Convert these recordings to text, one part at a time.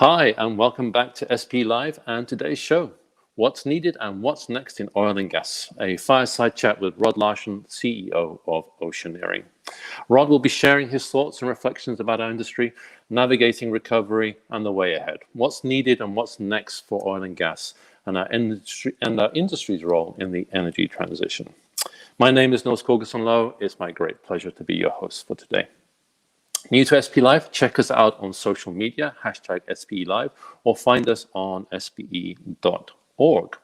Hi, and welcome back to SP Live and today's show. What's needed and what's next in oil and gas? A fireside chat with Rod Larson, CEO of Oceaneering. Rod will be sharing his thoughts and reflections about our industry, navigating recovery and the way ahead. What's needed and what's next for oil and gas and our industry's role in the energy transition. My name is Nils Kaageson-Loe. It's my great pleasure to be your host for today. New to SP Live, check us out on social media, hashtag SPE Live, or find us on SPE.org.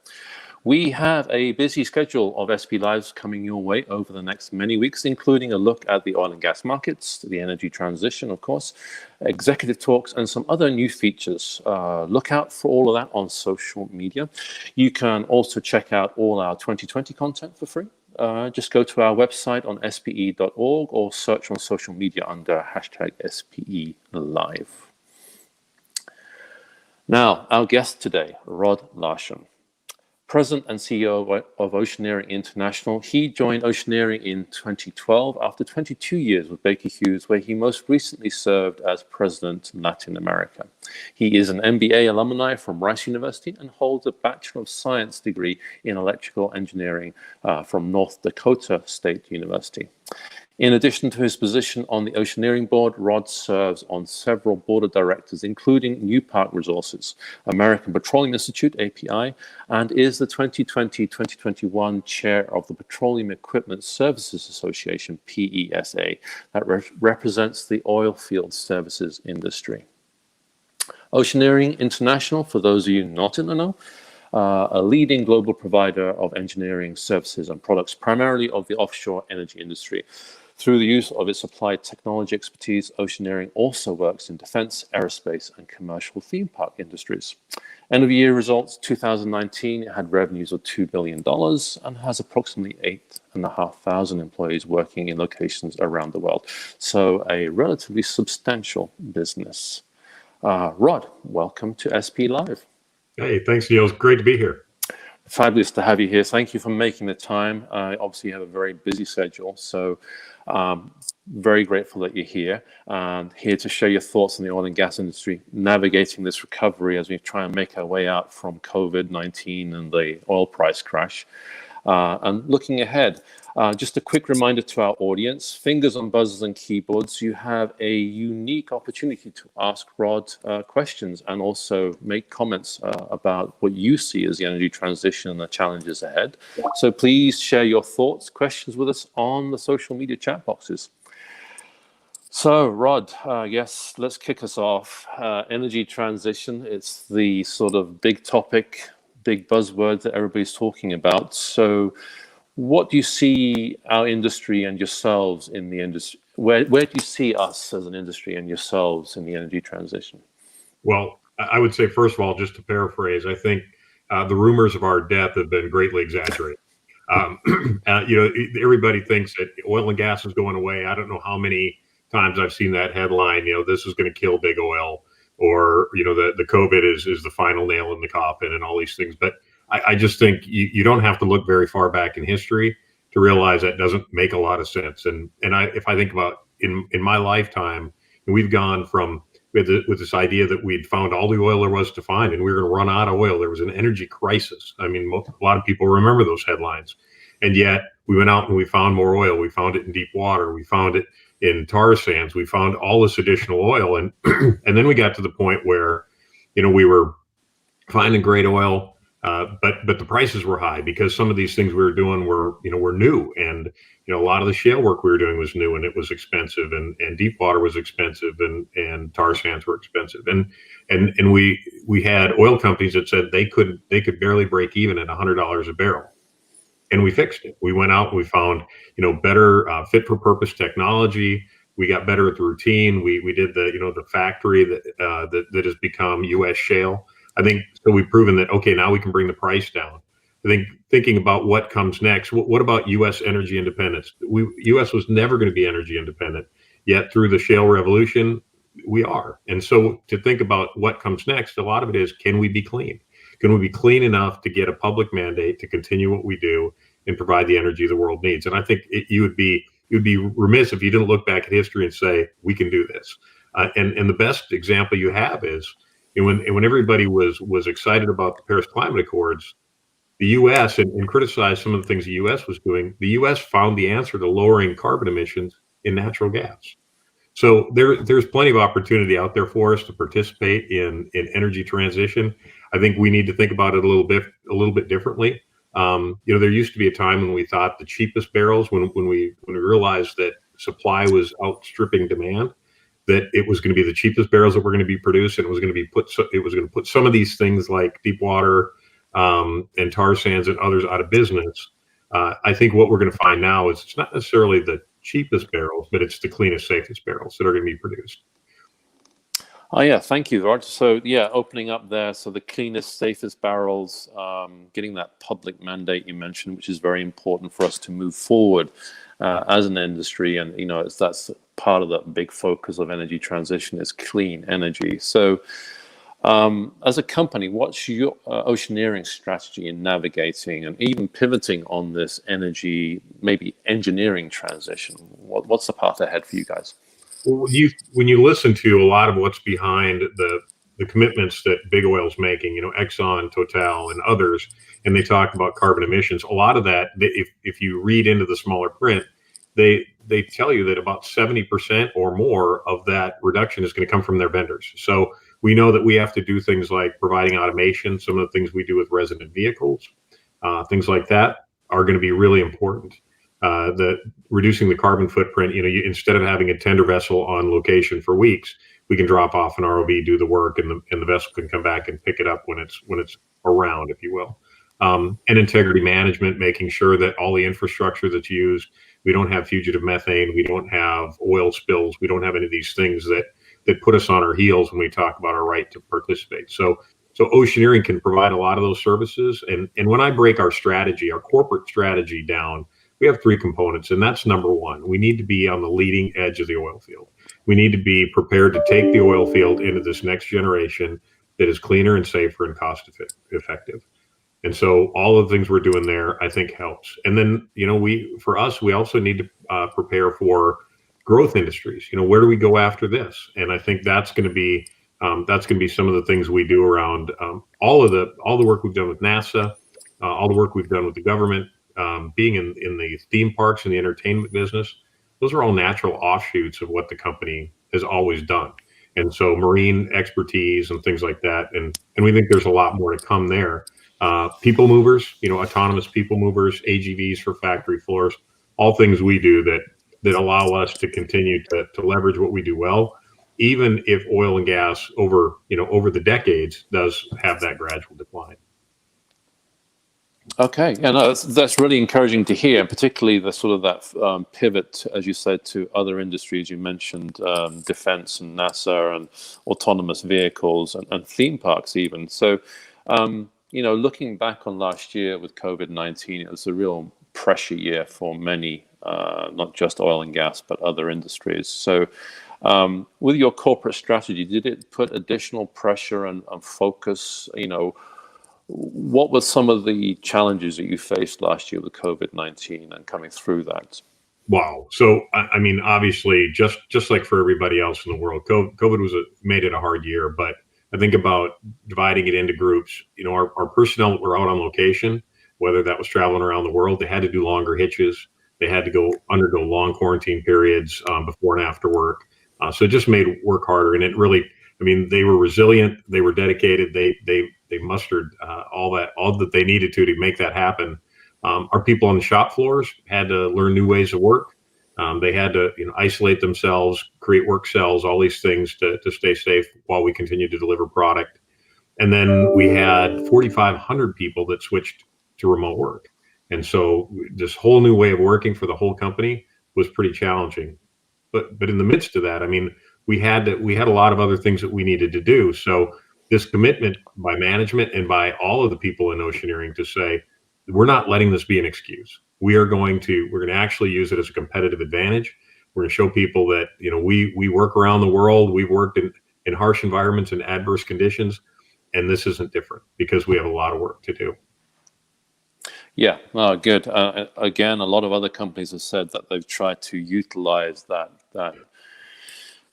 We have a busy schedule of SP Lives coming your way over the next many weeks, including a look at the oil and gas markets, the energy transition, of course, executive talks, and some other new features. Look out for all of that on social media. You can also check out all our 2020 content for free. Just go to our website on SPE.org or search on social media under hashtag SPE Live. Now, our guest today, Rod Larson, President and CEO of Oceaneering International. He joined Oceaneering in 2012 after 22 years with Baker Hughes, where he most recently served as President in Latin America. He is an MBA alumni from Rice University and holds a Bachelor of Science degree in Electrical Engineering from North Dakota State University. In addition to his position on the Oceaneering Board, Rod serves on several board of directors, including New Park Resources, American Petroleum Institute, API, and is the 2020-2021 chair of the Petroleum Equipment Services Association, PESA, that represents the oil field services industry. Oceaneering International, for those of you not in the know, a leading global provider of engineering services and products, primarily of the offshore energy industry. Through the use of its applied technology expertise, Oceaneering also works in defense, aerospace, and commercial theme park industries. End of year results 2019, it had revenues of $2 billion and has approximately 8,500 employees working in locations around the world. So a relatively substantial business. Rod, welcome to SP Live. Hey, thanks, Neil. It's great to be here. Fabulous to have you here. Thank you for making the time. Obviously, you have a very busy schedule, so very grateful that you're here and here to share your thoughts on the oil and gas industry, navigating this recovery as we try and make our way out from COVID-19 and the oil price crash. And looking ahead, just a quick reminder to our audience, fingers on buzzers and keyboards, you have a unique opportunity to ask Rod questions and also make comments about what you see as the energy transition and the challenges ahead. So please share your thoughts, questions with us on the social media chat boxes. So, Rod, yes, let's kick us off. Energy transition, it's the sort of big topic, big buzzword that everybody's talking about. So what do you see our industry and yourselves in the industry? Where do you see us as an industry and yourselves in the energy transition? Well, I would say, first of all, just to paraphrase, I think the rumors of our death have been greatly exaggerated. Everybody thinks that oil and gas is going away. I don't know how many times I've seen that headline, this is going to kill big oil, or, the COVID is the final nail in the coffin and all these things. But I just think you don't have to look very far back in history to realize that doesn't make a lot of sense. And if I think about in my lifetime, we've gone from with this idea that we'd found all the oil there was to find and we were going to run out of oil. There was an energy crisis. I mean, a lot of people remember those headlines. And yet we went out and we found more oil. We found it in deep water. We found it in tar sands. We found all this additional oil. And and then we got to the point where, we were finding great oil, but the prices were high because some of these things we were doing were new. And, a lot of the shale work we were doing was new and it was expensive, and deep water was expensive, and tar sands were expensive. And we had oil companies that said they could barely break even at $100 a barrel. And we fixed it. We went out and we found, better fit for purpose technology. We got better at the routine. We did the factory that has become U.S. shale. I think so. We've proven that, okay, now we can bring the price down. I think thinking about what comes next, what about U.S. energy independence? U.S. was never going to be energy independent, yet through the shale revolution, we are. And so to think about what comes next, a lot of it is, can we be clean? Can we be clean enough to get a public mandate to continue what we do and provide the energy the world needs? And I think you would be remiss if you didn't look back at history and say, we can do this. And the best example you have is, when everybody was excited about the Paris Climate Accords, the U.S. and criticized some of the things the U.S. was doing, the U.S. found the answer to lowering carbon emissions in natural gas. So there's plenty of opportunity out there for us to participate in energy transition. I think we need to think about it a little bit differently. There used to be a time when we thought the cheapest barrels, when we realized that supply was outstripping demand, that it was going to be the cheapest barrels that were going to be produced, and it was going to put some of these things like deep water and tar sands and others out of business. I think what we're going to find now is it's not necessarily the cheapest barrels, but it's the cleanest, safest barrels that are going to be produced. Oh yeah, thank you, Rod. So yeah, opening up there, so the cleanest, safest barrels, getting that public mandate you mentioned, which is very important for us to move forward as an industry, and that's part of the big focus of energy transition is clean energy. So as a company, what's your Oceaneering strategy in navigating and even pivoting on this energy, maybe engineering transition? What's the path ahead for you guys? Well, when you listen to a lot of what's behind the commitments that big oil's making, Exxon, Total, and others, and they talk about carbon emissions, a lot of that, if you read into the smaller print, they tell you that about 70% or more of that reduction is going to come from their vendors. So we know that we have to do things like providing automation. Some of the things we do with resident vehicles, things like that are going to be really important. The reducing the carbon footprint, instead of having a tender vessel on location for weeks, we can drop off an ROV, do the work, and the vessel can come back and pick it up when it's around, if you will. And integrity management, making sure that all the infrastructure that's used, we don't have fugitive methane, we don't have oil spills, we don't have any of these things that put us on our heels when we talk about our right to participate. So Oceaneering can provide a lot of those services. And when I break our strategy, our corporate strategy down, we have three components, and that's number one. We need to be on the leading edge of the oil field. We need to be prepared to take the oil field into this next generation that is cleaner and safer and cost effective. And so all of the things we're doing there, I think, helps. And then, we also need to prepare for growth industries. Where do we go after this? And I think that's going to be some of the things we do around all the work we've done with NASA, all the work we've done with the government, being in the theme parks and the entertainment business. Those are all natural offshoots of what the company has always done. And so marine expertise and things like that. And we think there's a lot more to come there. People movers, autonomous people movers, AGVs for factory floors, all things we do that allow us to continue to leverage what we do well, even if oil and gas over the decades does have that gradual decline. Okay, yeah, no, that's really encouraging to hear, particularly the sort of that pivot, as you said, to other industries. You mentioned defense and NASA and autonomous vehicles and theme parks even. So, looking back on last year with COVID-19, it was a real pressure year for many, not just oil and gas, but other industries. So with your corporate strategy, did it put additional pressure and focus, what were some of the challenges that you faced last year with COVID-19 and coming through that? Wow. So, I mean, obviously, just like for everybody else in the world, COVID made it a hard year. But I think about dividing it into groups. Our personnel that were out on location, whether that was traveling around the world, they had to do longer hitches. They had to undergo long quarantine periods before and after work. So it just made work harder. And it really, they were resilient. They were dedicated. They mustered all that they needed to make that happen. Our people on the shop floors had to learn new ways of work. They had to isolate themselves, create work cells, all these things to stay safe while we continue to deliver product. And then we had 4,500 people that switched to remote work. And so this whole new way of working for the whole company was pretty challenging. But in the midst of that, we had a lot of other things that we needed to do. So this commitment by management and by all of the people in Oceaneering to say, we're not letting this be an excuse. We're going to actually use it as a competitive advantage. We're going to show people that, we work around the world. We've worked in harsh environments and adverse conditions, and this isn't different because we have a lot of work to do. Yeah, good. Again, a lot of other companies have said that they've tried to utilize that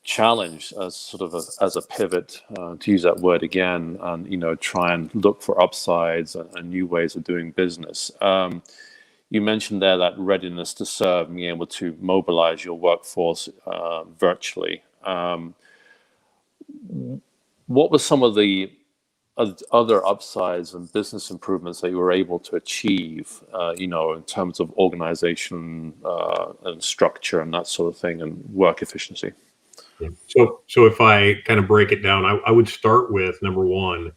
challenge as sort of as a pivot, to use that word again, and try and look for upsides and new ways of doing business. You mentioned there that readiness to serve, being able to mobilize your workforce virtually. What were some of the other upsides and business improvements that you were able to achieve, in terms of organization and structure and that sort of thing, and work efficiency? Yeah. So if I kind of break it down, I would start with number one.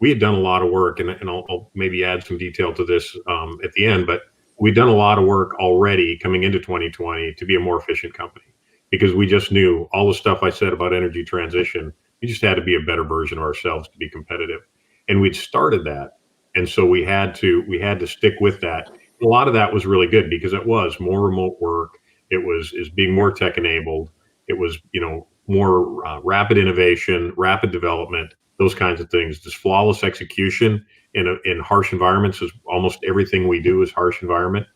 We had done a lot of work, and I'll maybe add some detail to this at the end, but we'd done a lot of work already coming into 2020 to be a more efficient company, because we just knew all the stuff I said about energy transition. We just had to be a better version of ourselves to be competitive, and we'd started that, and so we had to stick with that. A lot of that was really good because it was more remote work. It was being more tech enabled. It was, more rapid innovation, rapid development, those kinds of things. Just flawless execution in harsh environments, is almost everything we do is harsh environment,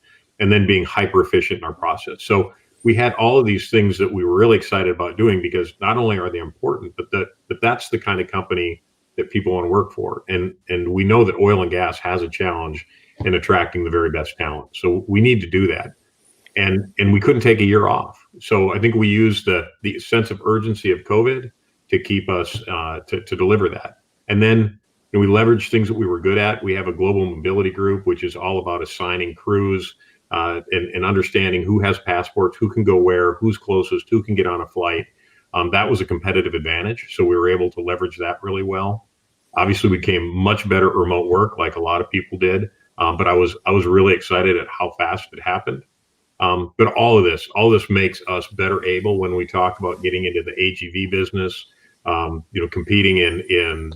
and then being hyper efficient in our process. So we had all of these things that we were really excited about doing, because not only are they important, but that's the kind of company that people want to work for. And we know that oil and gas has a challenge in attracting the very best talent. So we need to do that. And we couldn't take a year off. So I think we used the sense of urgency of COVID to keep us to deliver that. And then we leveraged things that we were good at. We have a global mobility group, which is all about assigning crews and understanding who has passports, who can go where, who's closest, who can get on a flight. That was a competitive advantage. So we were able to leverage that really well. Obviously, we became much better at remote work, like a lot of people did. But I was really excited at how fast it happened. But all of this makes us better able when we talk about getting into the AGV business, competing in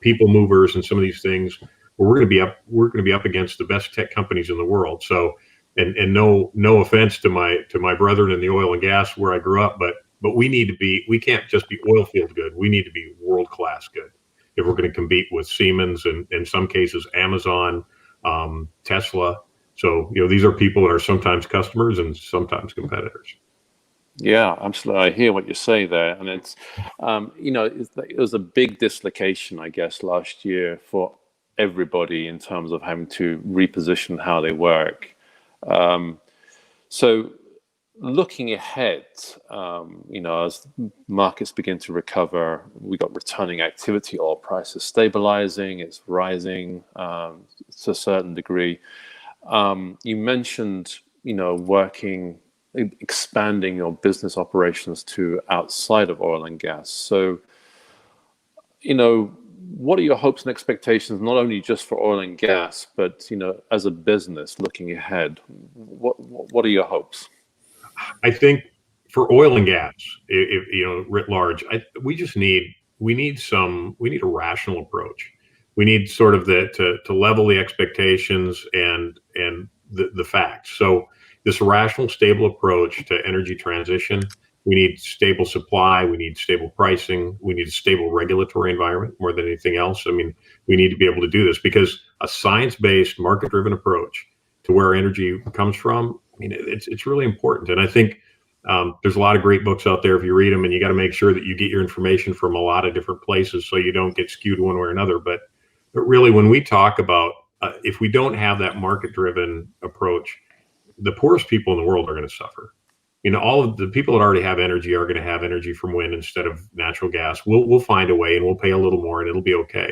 people movers and some of these things. Where we're going to be up against the best tech companies in the world. So, and no offense to my brethren in the oil and gas where I grew up, but we can't just be oil field good. We need to be world class good if we're going to compete with Siemens and in some cases Amazon, Tesla. So, these are people that are sometimes customers and sometimes competitors. Yeah, absolutely. I hear what you say there. And it's, it was a big dislocation, I guess, last year for everybody in terms of having to reposition how they work. So looking ahead, as markets begin to recover, we got returning activity, oil prices stabilizing, it's rising to a certain degree. You mentioned, expanding your business operations to outside of oil and gas. So, what are your hopes and expectations, not only just for oil and gas, but, as a business looking ahead? What are your hopes? I think for oil and gas, writ large, we need a rational approach. We need sort of to level the expectations and the facts. So this rational, stable approach to energy transition, we need stable supply, we need stable pricing, we need a stable regulatory environment more than anything else. I mean, we need to be able to do this because a science-based, market-driven approach to where energy comes from, it's really important. And I think there's a lot of great books out there if you read them, and you got to make sure that you get your information from a lot of different places so you don't get skewed one way or another. But really, when we talk about if we don't have that market-driven approach, the poorest people in the world are going to suffer. All of the people that already have energy are going to have energy from wind instead of natural gas. We'll find a way, and we'll pay a little more, and it'll be okay.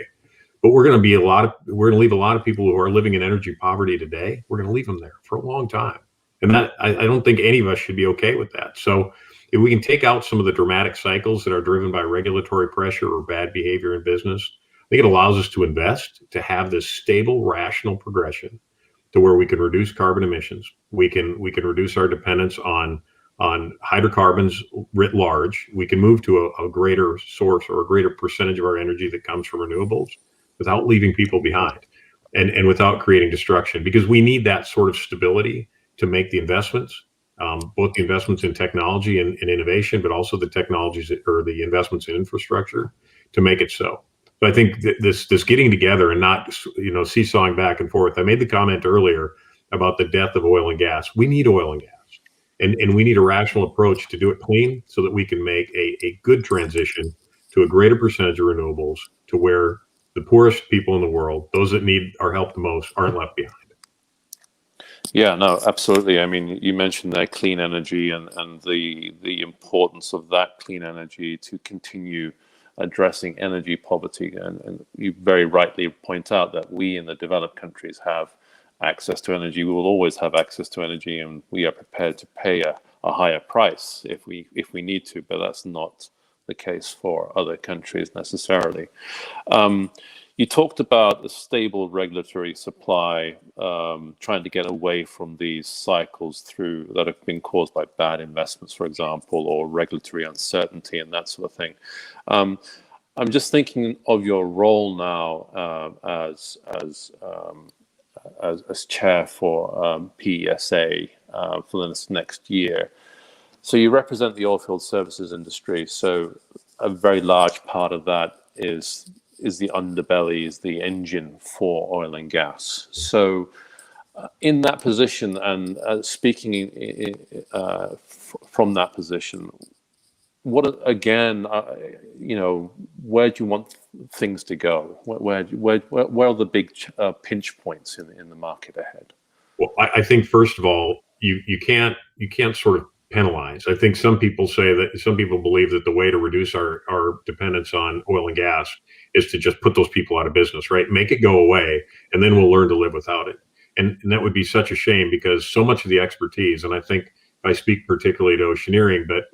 But we're going to leave a lot of people who are living in energy poverty today. We're going to leave them there for a long time, and that I don't think any of us should be okay with that. So if we can take out some of the dramatic cycles that are driven by regulatory pressure or bad behavior in business, I think it allows us to invest, to have this stable, rational progression to where we can reduce carbon emissions. We can reduce our dependence on hydrocarbons writ large. We can move to a greater source or a greater percentage of our energy that comes from renewables without leaving people behind and without creating destruction, because we need that sort of stability to make the investments, both the investments in technology and innovation, but also the technologies or the investments in infrastructure to make it so. So I think this getting together and not seesawing back and forth. I made the comment earlier about the death of oil and gas. We need oil and gas, And we need a rational approach to do it clean so that we can make a good transition to a greater percentage of renewables to where the poorest people in the world, those that need our help the most, aren't left behind. Yeah, no, absolutely. I mean, you mentioned that clean energy and the importance of that clean energy to continue addressing energy poverty. And you very rightly point out that we in the developed countries have access to energy. We will always have access to energy, and we are prepared to pay a higher price if we need to, but that's not the case for other countries necessarily. You talked about a stable regulatory supply, trying to get away from these cycles through that have been caused by bad investments, for example, or regulatory uncertainty and that sort of thing. I'm just thinking of your role now as chair for PESA for this next year. So you represent the oilfield services industry. So a very large part of that is the underbelly, is the engine for oil and gas. So in that position, and speaking from that position, what again, where do you want things to go? Where are the big pinch points in the market ahead? Well, I think first of all, you can't sort of penalize. I think some people believe that the way to reduce our dependence on oil and gas is to just put those people out of business, right? Make it go away, and then we'll learn to live without it. And that would be such a shame, because so much of the expertise, and I think I speak particularly to Oceaneering, but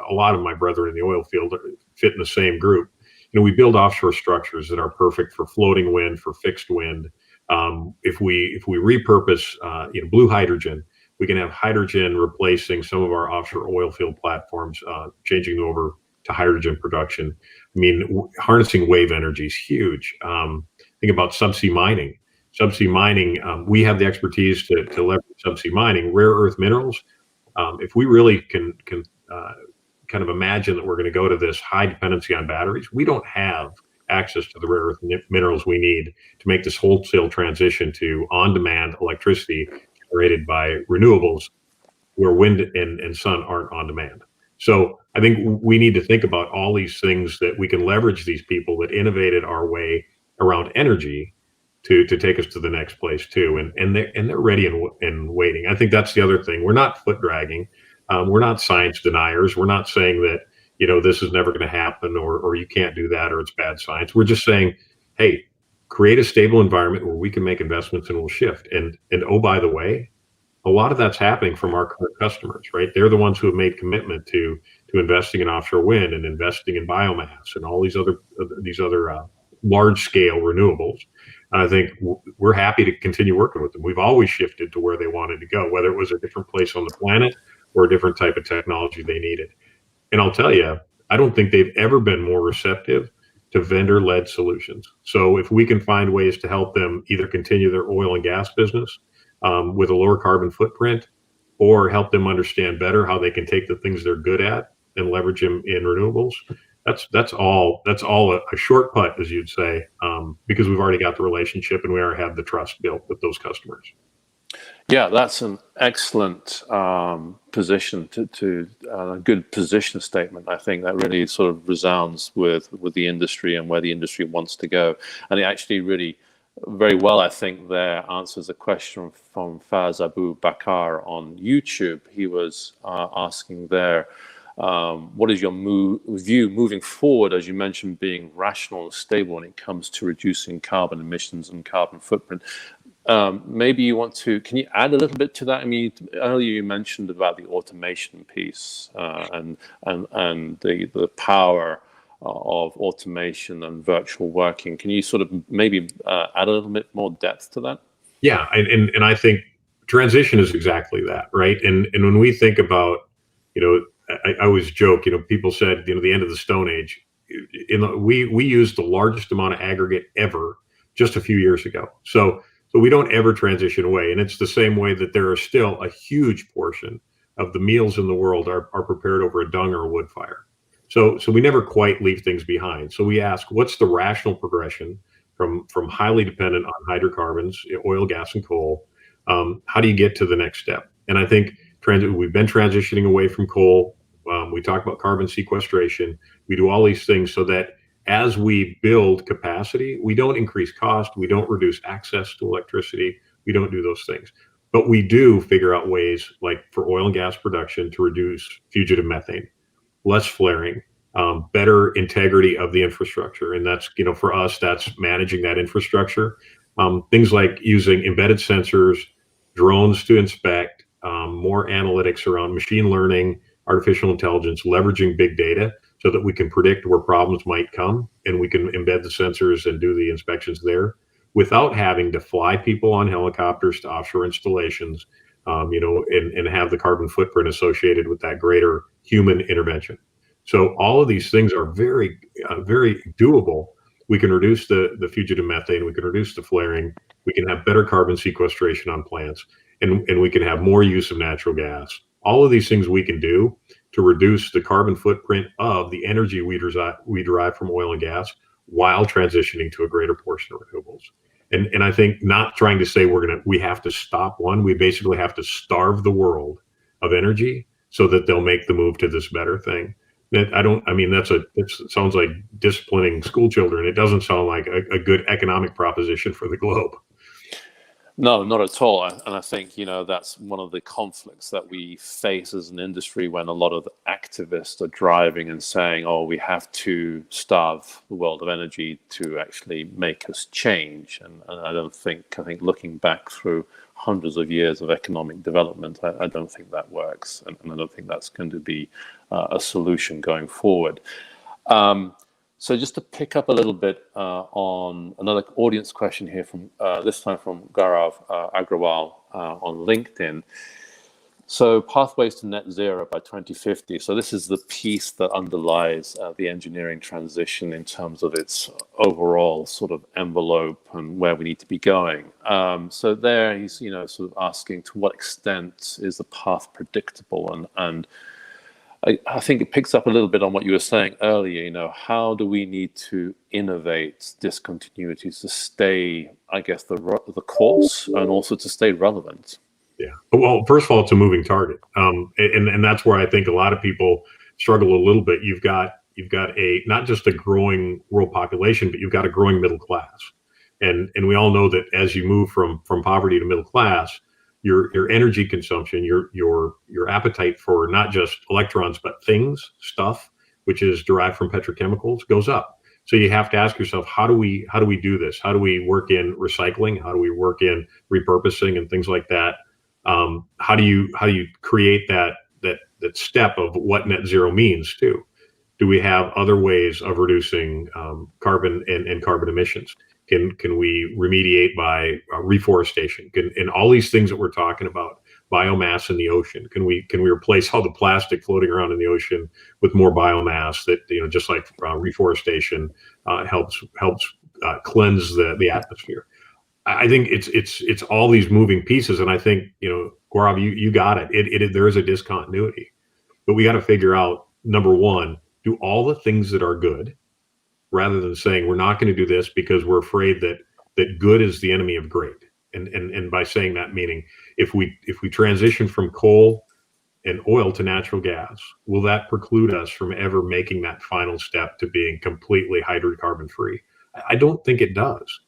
a lot of my brethren in the oil field fit in the same group. We build offshore structures that are perfect for floating wind, for fixed wind. If we repurpose blue hydrogen, we can have hydrogen replacing some of our offshore oil field platforms, changing over to hydrogen production. I mean, harnessing wave energy is huge. Think about subsea mining. Subsea mining, we have the expertise to leverage subsea mining, rare earth minerals. If we really can kind of imagine that we're going to go to this high dependency on batteries, we don't have access to the rare earth minerals we need to make this wholesale transition to on-demand electricity generated by renewables, where wind and sun aren't on demand. So I think we need to think about all these things that we can leverage these people that innovated our way around energy to take us to the next place too. And they're ready and waiting. I think that's the other thing. We're not foot dragging. We're not science deniers. We're not saying that, this is never going to happen, or you can't do that, or it's bad science. We're just saying, hey, create a stable environment where we can make investments and we'll shift. And oh, by the way, a lot of that's happening from our current customers, right? They're the ones who have made commitment to investing in offshore wind and investing in biomass and all these other large scale renewables. And I think we're happy to continue working with them. We've always shifted to where they wanted to go, whether it was a different place on the planet or a different type of technology they needed. And I'll tell you, I don't think they've ever been more receptive to vendor-led solutions. So if we can find ways to help them either continue their oil and gas business with a lower carbon footprint, or help them understand better how they can take the things they're good at and leverage them in renewables, that's all a short putt, as you'd say, because we've already got the relationship and we already have the trust built with those customers. Yeah, that's an excellent position to a good position statement. I think that really sort of resounds with the industry and where the industry wants to go. And it actually really very well, I think, there answers a question from Faz Abu Bakar on YouTube. He was asking there, what is your view moving forward, as you mentioned, being rational and stable when it comes to reducing carbon emissions and carbon footprint? Maybe can you add a little bit to that? I mean, earlier you mentioned about the automation piece and the power of automation and virtual working. Can you sort of maybe add a little bit more depth to that? Yeah, and I think transition is exactly that, right? And when we think about, I always joke, people said, the end of the Stone Age. We used the largest amount of aggregate ever just a few years ago. So we don't ever transition away. And it's the same way that there are still a huge portion of the meals in the world are prepared over a dung or a wood fire. So we never quite leave things behind. So we ask, what's the rational progression from highly dependent on hydrocarbons, oil, gas, and coal? How do you get to the next step? And I think we've been transitioning away from coal. We talk about carbon sequestration. We do all these things so that as we build capacity, we don't increase cost, we don't reduce access to electricity, we don't do those things. But we do figure out ways, like for oil and gas production, to reduce fugitive methane, less flaring, better integrity of the infrastructure. And that's, for us, that's managing that infrastructure. Things like using embedded sensors, drones to inspect, more analytics around machine learning, artificial intelligence, leveraging big data so that we can predict where problems might come, and we can embed the sensors and do the inspections there without having to fly people on helicopters to offshore installations, and have the carbon footprint associated with that greater human intervention. So all of these things are very, very doable. We can reduce the fugitive methane, we can reduce the flaring, we can have better carbon sequestration on plants, and we can have more use of natural gas. All of these things we can do to reduce the carbon footprint of the energy we derive from oil and gas while transitioning to a greater portion of renewables. And I think not trying to say we have to stop one, we basically have to starve the world of energy so that they'll make the move to this better thing. It sounds like disciplining school children. It doesn't sound like a good economic proposition for the globe. No, not at all. And I think, that's one of the conflicts that we face as an industry when a lot of the activists are driving and saying, oh, we have to starve the world of energy to actually make us change. And I think looking back through hundreds of years of economic development, I don't think that works. And I don't think that's going to be a solution going forward. So just to pick up a little bit on another audience question here from this time from Gaurav Agrawal on LinkedIn. So pathways to net zero by 2050. So this is the piece that underlies the engineering transition in terms of its overall sort of envelope and where we need to be going. So there he's sort of asking, to what extent is the path predictable, and I think it picks up a little bit on what you were saying earlier. How do we need to innovate discontinuities to stay, I guess, the course, and also to stay relevant? Yeah. Well, first of all, it's a moving target, and that's where I think a lot of people struggle a little bit. You've got not just a growing world population, but you've got a growing middle class, and we all know that as you move from poverty to middle class, your energy consumption, your appetite for not just electrons but things, stuff, which is derived from petrochemicals, goes up. So you have to ask yourself, how do we do this? How do we work in recycling? How do we work in repurposing and things like that? How do you create that step of what net zero means too? Do we have other ways of reducing carbon and carbon emissions? Can we remediate by reforestation? And all these things that we're talking about, biomass in the ocean, can we replace all the plastic floating around in the ocean with more biomass that, just like reforestation helps cleanse the atmosphere? I think it's all these moving pieces, and I think Gaurav, you got it. There is a discontinuity, but we got to figure out, number one, do all the things that are good, rather than saying we're not going to do this because we're afraid that good is the enemy of great. And by saying that, meaning if we transition from coal and oil to natural gas, will that preclude us from ever making that final step to being completely hydrocarbon free? I don't think it does.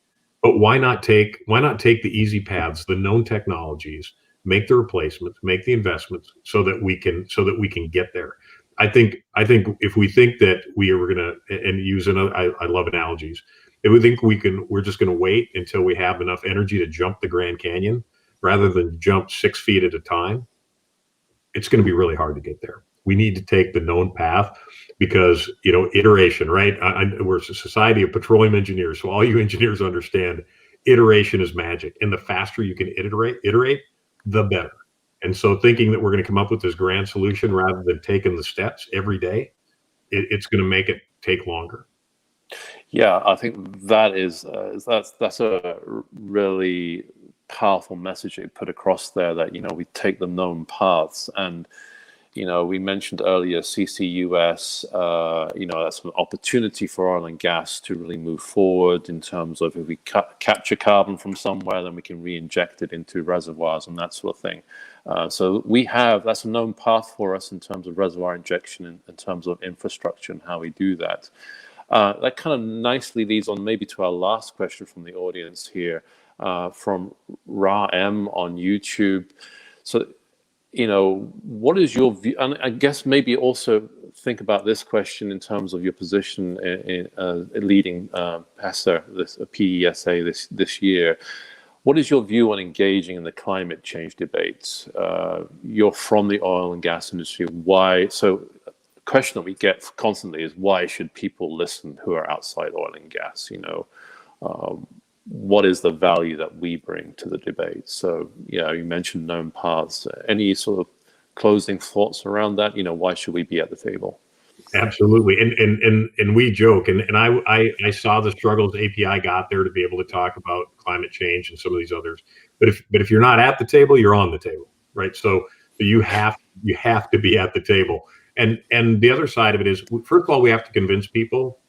But why not take the easy paths, the known technologies, make the replacements, make the investments so that we can get there? I think if we think that we are going to, and use another, I love analogies. If we think we're just going to wait until we have enough energy to jump the Grand Canyon rather than jump 6 feet at a time, it's going to be really hard to get there. We need to take the known path because, iteration, right? We're a society of petroleum engineers. So all you engineers understand iteration is magic. And the faster you can iterate, the better. And so thinking that we're going to come up with this grand solution rather than taking the steps every day, it's going to make it take longer. Yeah, I think that's a really powerful message that you put across there, that we take the known paths, and we mentioned earlier CCUS, that's an opportunity for oil and gas to really move forward in terms of if we capture carbon from somewhere, then we can re-inject it into reservoirs and that sort of thing. So that's a known path for us in terms of reservoir injection, in terms of infrastructure and how we do that. That kind of nicely leads on maybe to our last question from the audience here, from Ra M on YouTube. So, what is your view? And I guess maybe also think about this question in terms of your position in leading PESA, PESA this year. What is your view on engaging in the climate change debates? You're from the oil and gas industry. Why? So, the question that we get constantly is, why should people listen who are outside oil and gas? What is the value that we bring to the debate? So, you mentioned known paths. Any sort of closing thoughts around that? Why should we be at the table? Absolutely, and we joke, and I saw the struggles API got there to be able to talk about climate change and some of these others. But if you're not at the table, you're on the table, right? So you have to be at the table. And the other side of it is, first of all, we have to convince people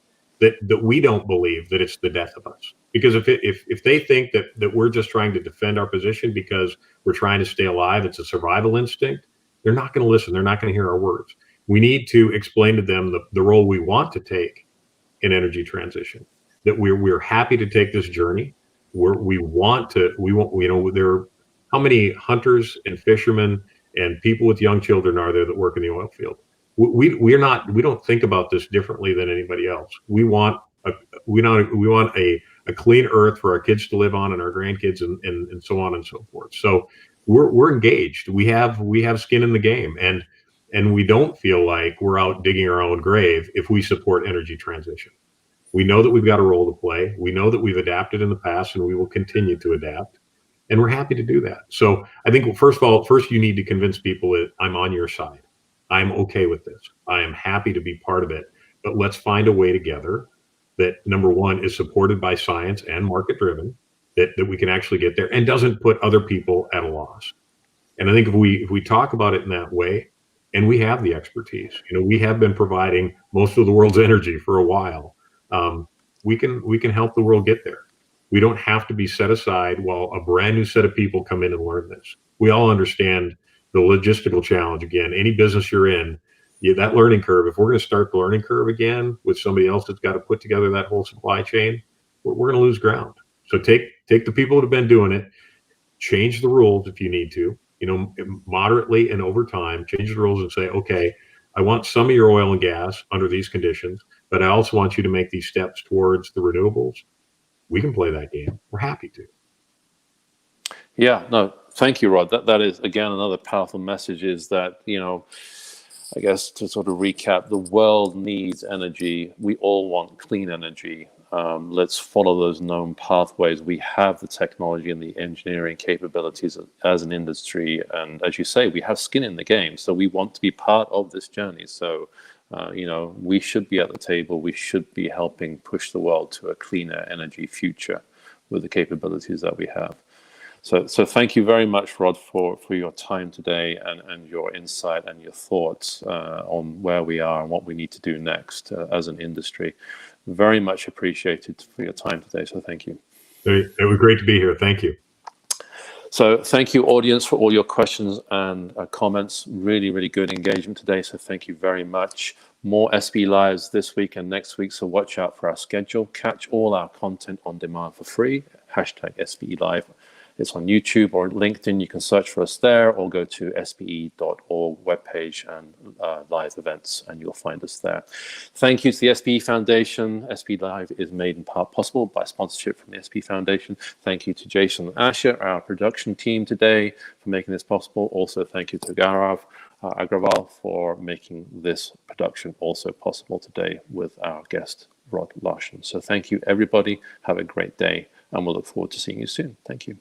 that we don't believe that it's the death of us. Because if they think that we're just trying to defend our position because we're trying to stay alive, it's a survival instinct, they're not going to listen. They're not going to hear our words. We need to explain to them the role we want to take in energy transition, that we're happy to take this journey. How many hunters and fishermen and people with young children are there that work in the oil field? We don't think about this differently than anybody else. We want a clean earth for our kids to live on and our grandkids and so on and so forth. So we're engaged. We have skin in the game, and we don't feel like we're out digging our own grave if we support energy transition. We know that we've got a role to play. We know that we've adapted in the past and we will continue to adapt. And we're happy to do that. So I think, first you need to convince people that I'm on your side. I'm okay with this. I am happy to be part of it. But let's find a way together that, number one, is supported by science and market driven, that we can actually get there and doesn't put other people at a loss. And I think if we talk about it in that way, and we have the expertise, we have been providing most of the world's energy for a while, we can help the world get there. We don't have to be set aside while a brand new set of people come in and learn this. We all understand the logistical challenge. Again, any business you're in, that learning curve, if we're going to start the learning curve again with somebody else that's got to put together that whole supply chain, we're going to lose ground. So take the people that have been doing it, change the rules if you need to, moderately and over time, change the rules and say, okay, I want some of your oil and gas under these conditions, but I also want you to make these steps towards the renewables. We can play that game. We're happy to. Yeah, no, thank you, Rod. That is, again, another powerful message is that, I guess to sort of recap, the world needs energy. We all want clean energy. Let's follow those known pathways. We have the technology and the engineering capabilities as an industry. And as you say, we have skin in the game. So we want to be part of this journey. So, we should be at the table. We should be helping push the world to a cleaner energy future with the capabilities that we have. So thank you very much, Rod, for your time today and your insight and your thoughts on where we are and what we need to do next as an industry. Very much appreciated for your time today. So thank you. It was great to be here. Thank you. So thank you, audience, for all your questions and comments. Really, really good engagement today. So thank you very much. More SPE Lives this week and next week. So watch out for our schedule. Catch all our content on demand for free. #SPE Live. It's on YouTube or LinkedIn. You can search for us there or go to SPE.org webpage and live events, and you'll find us there. Thank you to the SPE Foundation. SPE Live is made in part possible by sponsorship from the SPE Foundation. Thank you to Jason and Asher, our production team today, for making this possible. Also, thank you to Gaurav Agrawal for making this production also possible today with our guest, Rod Larson. So thank you, everybody. Have a great day, and we'll look forward to seeing you soon. Thank you.